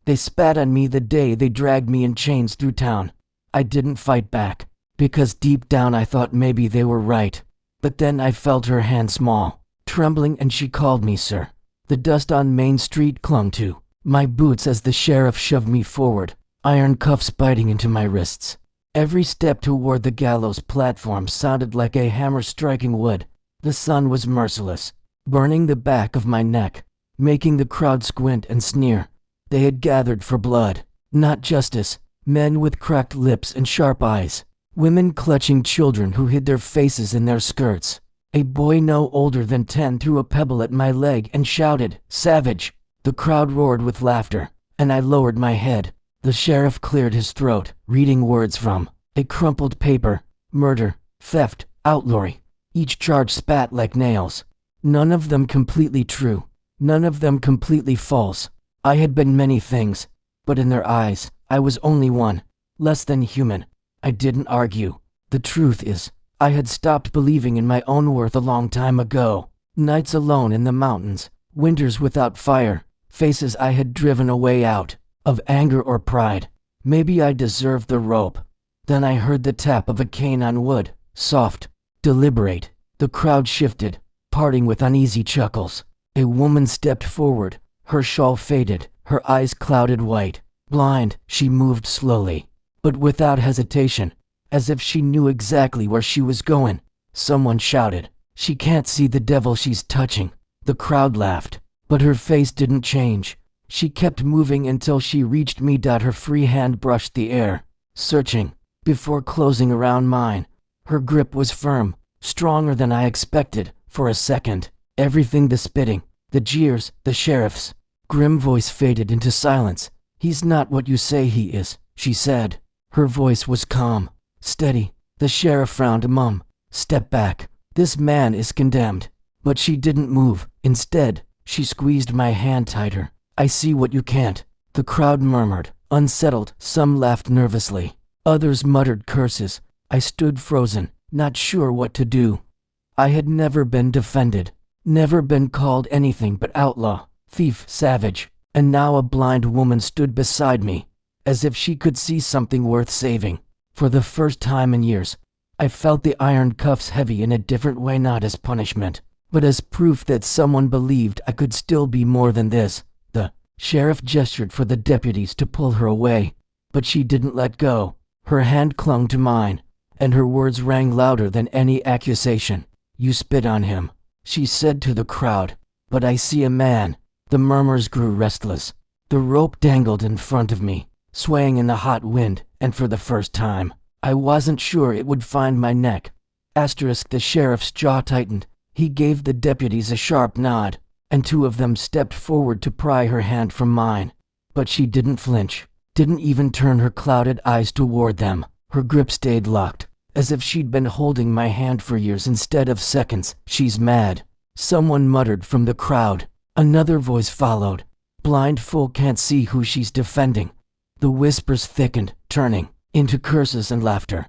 They spat on me the day they dragged me in chains through town. I didn't fight back, because deep down I thought maybe they were right. But then I felt her hand small, trembling, and she called me sir. The dust on Main Street clung to my boots as the sheriff shoved me forward, iron cuffs biting into my wrists. Every step toward the gallows platform sounded like a hammer striking wood. The sun was merciless, burning the back of my neck, making the crowd squint and sneer. They had gathered for blood, not justice. Men with cracked lips and sharp eyes. Women clutching children who hid their faces in their skirts. A boy no older than 10 threw a pebble at my leg and shouted, "Savage!" The crowd roared with laughter, and I lowered my head. The sheriff cleared his throat, reading words from a crumpled paper. Murder, theft, outlawry. Each charge spat like nails. None of them completely true. None of them completely false. I had been many things, but in their eyes, I was only one, less than human. I didn't argue. The truth is, I had stopped believing in my own worth a long time ago. Nights alone in the mountains, winters without fire, faces I had driven away out of anger or pride. Maybe I deserved the rope. Then I heard the tap of a cane on wood, soft, deliberate. The crowd shifted, parting with uneasy chuckles. A woman stepped forward, her shawl faded, her eyes clouded white. Blind, she moved slowly, but without hesitation, as if she knew exactly where she was going. Someone shouted, "She can't see the devil she's touching." The crowd laughed, but her face didn't change. She kept moving until she reached me. Her free hand brushed the air, searching, before closing around mine. Her grip was firm, stronger than I expected. For a second, everything, the spitting, the jeers, the sheriff's grim voice faded into silence. "He's not what you say he is," she said. Her voice was calm, steady. The sheriff frowned. "Mum, step back. This man is condemned." But she didn't move. Instead, she squeezed my hand tighter. "I see what you can't." The crowd murmured, unsettled. Some laughed nervously. Others muttered curses. I stood frozen, not sure what to do. I had never been defended, never been called anything but outlaw, thief, savage. And now a blind woman stood beside me, as if she could see something worth saving. For the first time in years, I felt the iron cuffs heavy in a different way, not as punishment, but as proof that someone believed I could still be more than this. The sheriff gestured for the deputies to pull her away, but she didn't let go. Her hand clung to mine, and her words rang louder than any accusation. "You spit on him," she said to the crowd. "But I see a man." The murmurs grew restless. The rope dangled in front of me, swaying in the hot wind, and for the first time, I wasn't sure it would find my neck. The sheriff's jaw tightened. He gave the deputies a sharp nod, and 2 of them stepped forward to pry her hand from mine. But she didn't flinch, didn't even turn her clouded eyes toward them. Her grip stayed locked, as if she'd been holding my hand for years instead of seconds. "She's mad," someone muttered from the crowd. Another voice followed. "Blind fool can't see who she's defending." The whispers thickened, turning into curses and laughter.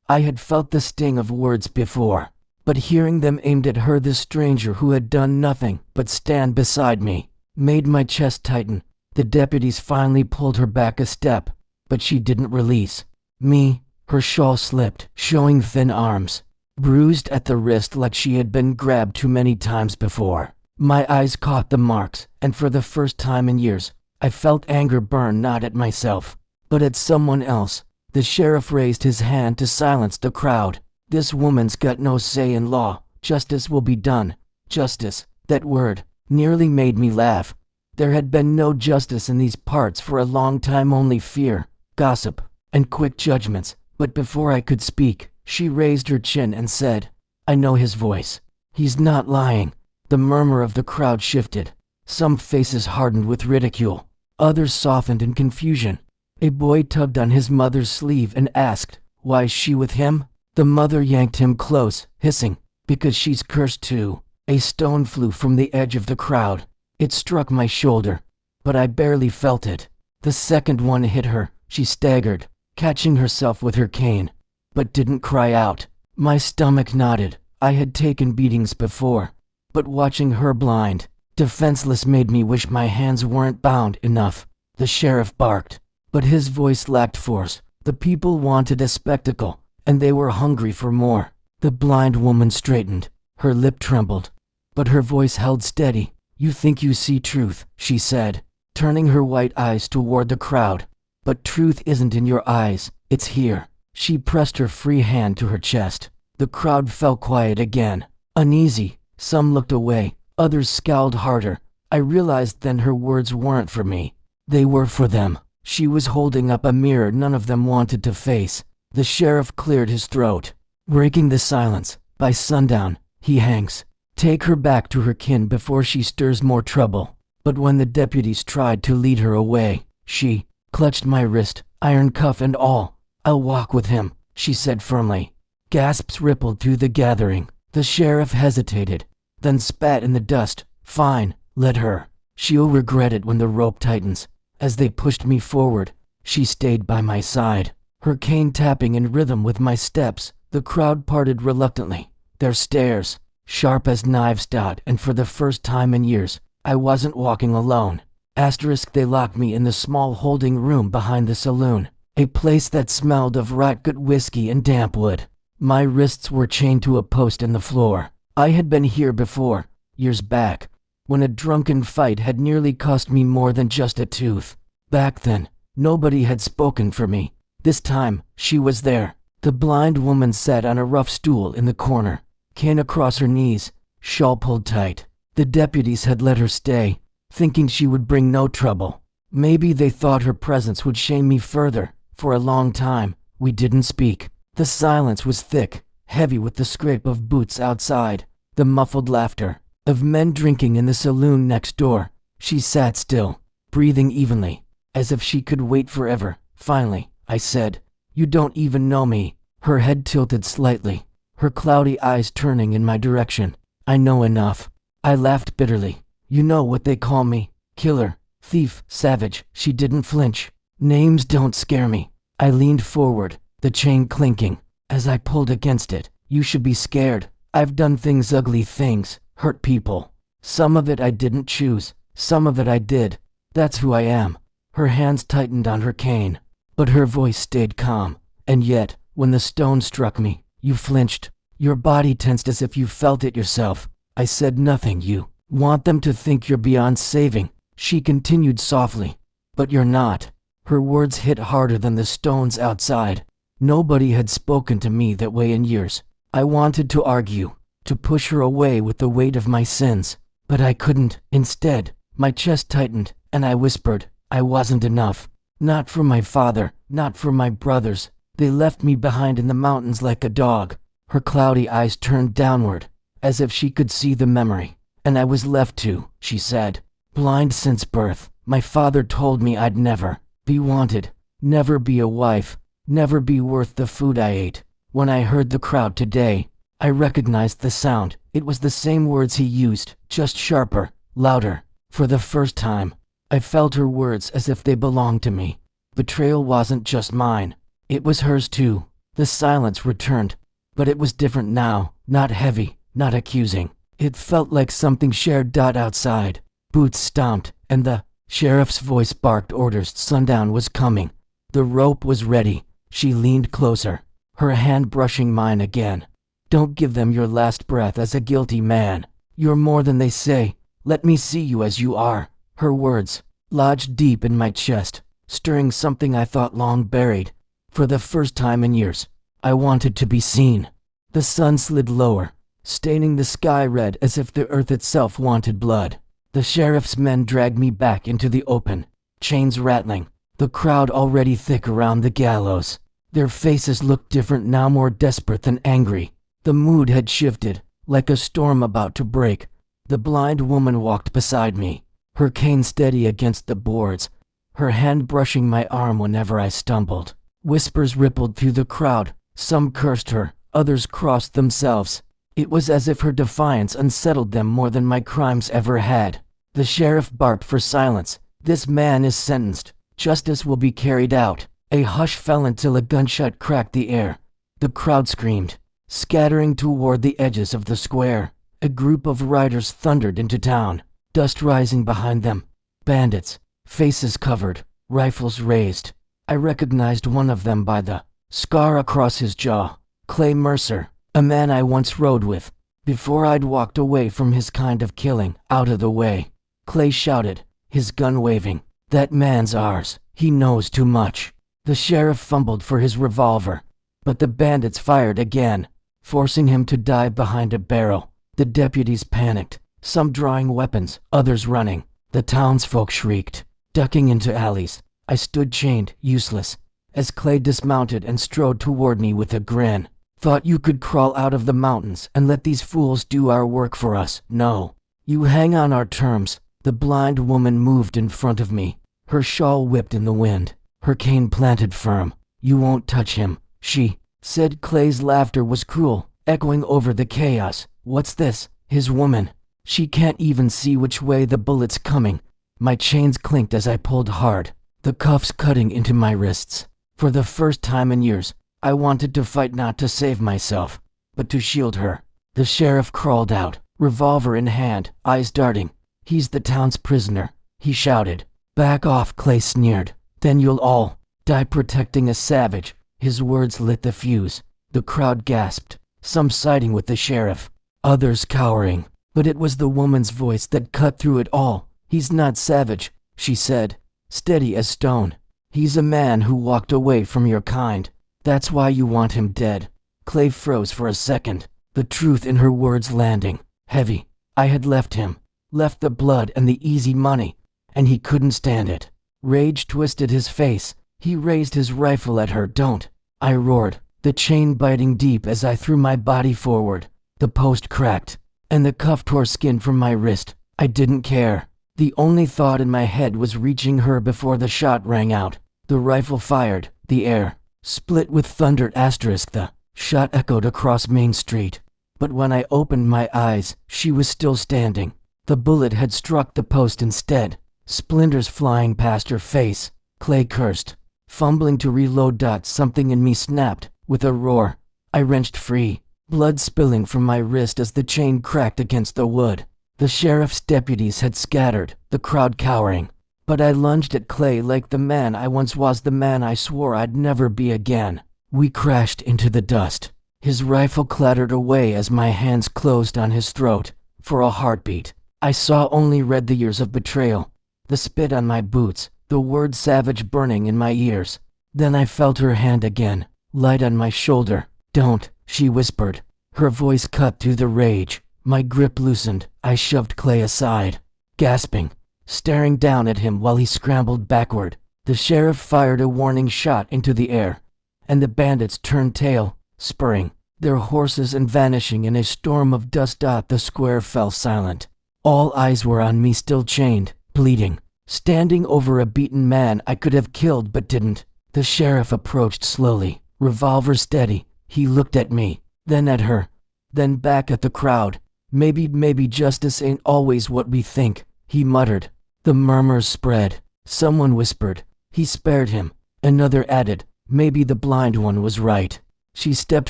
I had felt the sting of words before, but hearing them aimed at her, this stranger who had done nothing but stand beside me, made my chest tighten. The deputies finally pulled her back a step, but she didn't release me. Her shawl slipped, showing thin arms, bruised at the wrist like she had been grabbed too many times before. My eyes caught the marks, and for the first time in years, I felt anger burn not at myself, but at someone else. The sheriff raised his hand to silence the crowd. "This woman's got no say in law. Justice will be done." Justice, that word, nearly made me laugh. There had been no justice in these parts for a long time, only fear, gossip, and quick judgments. But before I could speak, she raised her chin and said, "I know his voice. He's not lying." The murmur of the crowd shifted. Some faces hardened with ridicule, others softened in confusion. A boy tugged on his mother's sleeve and asked, "Why is she with him?" The mother yanked him close, hissing, "Because she's cursed too." A stone flew from the edge of the crowd. It struck my shoulder, but I barely felt it. The second one hit her. She staggered, catching herself with her cane, but didn't cry out. My stomach knotted. I had taken beatings before, but watching her blind, defenseless, made me wish my hands weren't bound enough. the sheriff barked. But his voice lacked force. The people wanted a spectacle, and they were hungry for more. The blind woman straightened. Her lip trembled, but her voice held steady. "You think you see truth," she said, turning her white eyes toward the crowd. "But truth isn't in your eyes, it's here." She pressed her free hand to her chest. The crowd fell quiet again, uneasy. Some looked away, others scowled harder. I realized then her words weren't for me. They were for them. She was holding up a mirror none of them wanted to face. The sheriff cleared his throat, breaking the silence. "By sundown, he hangs. Take her back to her kin before she stirs more trouble." But when the deputies tried to lead her away, she clutched my wrist, iron cuff and all. "I'll walk with him," she said firmly. Gasps rippled through the gathering. The sheriff hesitated, then spat in the dust. "Fine, let her. She'll regret it when the rope tightens." As they pushed me forward, she stayed by my side, her cane tapping in rhythm with my steps. The crowd parted reluctantly, their stares sharp as knives out, and for the first time in years, I wasn't walking alone. They locked me in the small holding room behind the saloon, a place that smelled of rot gut whiskey and damp wood. My wrists were chained to a post in the floor. I had been here before, years back, when a drunken fight had nearly cost me more than just a tooth. Back then, nobody had spoken for me. This time, she was there. The blind woman sat on a rough stool in the corner, cane across her knees, shawl pulled tight. The deputies had let her stay, thinking she would bring no trouble. Maybe they thought her presence would shame me further. For a long time, we didn't speak. The silence was thick, heavy with the scrape of boots outside, the muffled laughter of men drinking in the saloon next door. She sat still, breathing evenly, as if she could wait forever. Finally, I said, "You don't even know me." Her head tilted slightly, her cloudy eyes turning in my direction. "I know enough." I laughed bitterly. "You know what they call me? Killer, thief, savage." She didn't flinch. "Names don't scare me." I leaned forward, the chain clinking. As I pulled against it, "You should be scared. I've done things, ugly things, hurt people. Some of it I didn't choose, some of it I did. That's who I am." Her hands tightened on her cane, but her voice stayed calm. "And yet, when the stone struck me, you flinched. Your body tensed as if you felt it yourself." I said nothing. "You want them to think you're beyond saving," she continued softly. "But you're not." Her words hit harder than the stones outside. Nobody had spoken to me that way in years. I wanted to argue, to push her away with the weight of my sins, but I couldn't. Instead, my chest tightened, and I whispered, "I wasn't enough. Not for my father, not for my brothers. They left me behind in the mountains like a dog." Her cloudy eyes turned downward, as if she could see the memory. "And I was left to," she said, "blind since birth. My father told me I'd never be wanted, never be a wife, never be worth the food I ate." When I heard the crowd today, I recognized the sound. It was the same words he used, just sharper, louder. For the first time, I felt her words as if they belonged to me. Betrayal wasn't just mine, it was hers too. The silence returned, but it was different now, not heavy, not accusing. It felt like something shared. Outside, boots stomped, and the sheriff's voice barked orders. Sundown was coming. The rope was ready. She leaned closer, her hand brushing mine again. "Don't give them your last breath as a guilty man. You're more than they say. Let me see you as you are." Her words lodged deep in my chest, stirring something I thought long buried. For the first time in years, I wanted to be seen. The sun slid lower, staining the sky red as if the earth itself wanted blood. The sheriff's men dragged me back into the open, chains rattling, the crowd already thick around the gallows. Their faces looked different now, more desperate than angry. The mood had shifted, like a storm about to break. The blind woman walked beside me, her cane steady against the boards, her hand brushing my arm whenever I stumbled. Whispers rippled through the crowd. Some cursed her, others crossed themselves. It was as if her defiance unsettled them more than my crimes ever had. The sheriff barked for silence. "This man is sentenced. Justice will be carried out." A hush fell until a gunshot cracked the air. The crowd screamed, scattering toward the edges of the square. A group of riders thundered into town, dust rising behind them. Bandits, faces covered, rifles raised. I recognized one of them by the scar across his jaw. Clay Mercer, a man I once rode with, before I'd walked away from his kind of killing. Out of the way, Clay shouted, his gun waving. That man's ours. He knows too much. The sheriff fumbled for his revolver, but the bandits fired again, forcing him to dive behind a barrel. The deputies panicked, some drawing weapons, others running. The townsfolk shrieked, ducking into alleys. I stood chained, useless, as Clay dismounted and strode toward me with a grin. Thought you could crawl out of the mountains and let these fools do our work for us? No. You hang on our terms. The blind woman moved in front of me, her shawl whipped in the wind, her cane planted firm. You won't touch him, she said. Clay's laughter was cruel, echoing over the chaos. What's this? His woman. She can't even see which way the bullet's coming. My chains clinked as I pulled hard, the cuffs cutting into my wrists. For the first time in years, I wanted to fight, not to save myself, but to shield her. The sheriff crawled out, revolver in hand, eyes darting. He's the town's prisoner, he shouted. Back off, Clay sneered. Then you'll all die protecting a savage. His words lit the fuse. The crowd gasped, some siding with the sheriff, others cowering. But it was the woman's voice that cut through it all. He's not savage, she said, steady as stone. He's a man who walked away from your kind. That's why you want him dead. Clay froze for a second, the truth in her words landing heavy. I had left him. Left the blood and the easy money, and he couldn't stand it. Rage twisted his face. He raised his rifle at her. Don't, I roared, the chain biting deep as I threw my body forward. The post cracked, and the cuff tore skin from my wrist. I didn't care. The only thought in my head was reaching her before the shot rang out. The rifle fired, the air split with thunder. The shot echoed across Main Street. But when I opened my eyes, she was still standing. The bullet had struck the post instead, splinters flying past her face. Clay cursed, fumbling to reload. Something in me snapped. With a roar, I wrenched free, blood spilling from my wrist as the chain cracked against the wood. The sheriff's deputies had scattered, the crowd cowering. But I lunged at Clay like the man I once was, the man I swore I'd never be again. We crashed into the dust. His rifle clattered away as my hands closed on his throat. For a heartbeat, I saw only red. The years of betrayal, the spit on my boots, the word savage burning in my ears. Then I felt her hand again, light on my shoulder. Don't, she whispered. Her voice cut through the rage. My grip loosened. I shoved Clay aside, gasping, staring down at him while he scrambled backward. The sheriff fired a warning shot into the air, and the bandits turned tail, spurring their horses and vanishing in a storm of dust. The square fell silent. All eyes were on me, still chained, bleeding, standing over a beaten man I could have killed but didn't. The sheriff approached slowly, revolver steady. He looked at me, then at her, then back at the crowd. Maybe justice ain't always what we think, he muttered. The murmurs spread. Someone whispered, he spared him. Another added, maybe the blind one was right. She stepped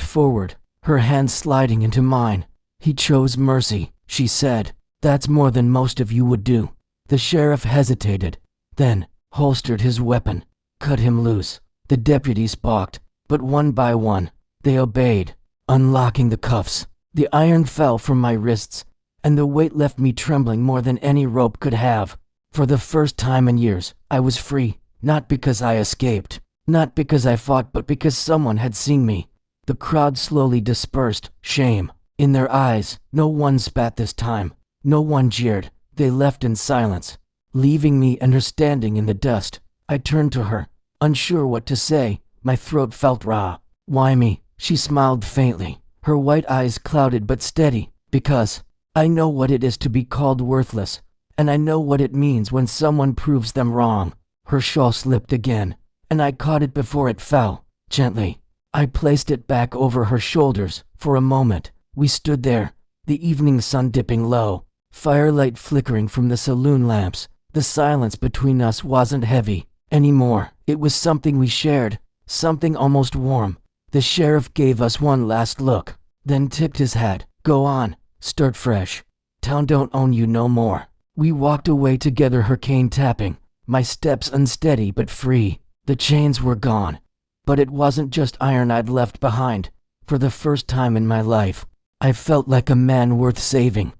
forward, her hand sliding into mine. He chose mercy, she said. That's more than most of you would do. The sheriff hesitated, then holstered his weapon, cut him loose. The deputies balked, but one by one, they obeyed, unlocking the cuffs. The iron fell from my wrists, and the weight left me trembling more than any rope could have. For the first time in years, I was free, not because I escaped, not because I fought, but because someone had seen me. The crowd slowly dispersed, shame in their eyes. No one spat this time, no one jeered. They left in silence, leaving me and her standing in the dust. I turned to her, unsure what to say. My throat felt raw. Why me? She smiled faintly, her white eyes clouded but steady. Because I know what it is to be called worthless, and I know what it means when someone proves them wrong. Her shawl slipped again, and I caught it before it fell. Gently, I placed it back over her shoulders. For a moment, we stood there, the evening sun dipping low, firelight flickering from the saloon lamps. The silence between us wasn't heavy anymore. It was something we shared, something almost warm. The sheriff gave us one last look, then tipped his hat. Go on, start fresh. Town don't own you no more. We walked away together, her cane tapping, my steps unsteady but free. The chains were gone, but it wasn't just iron I'd left behind. For the first time in my life, I felt like a man worth saving.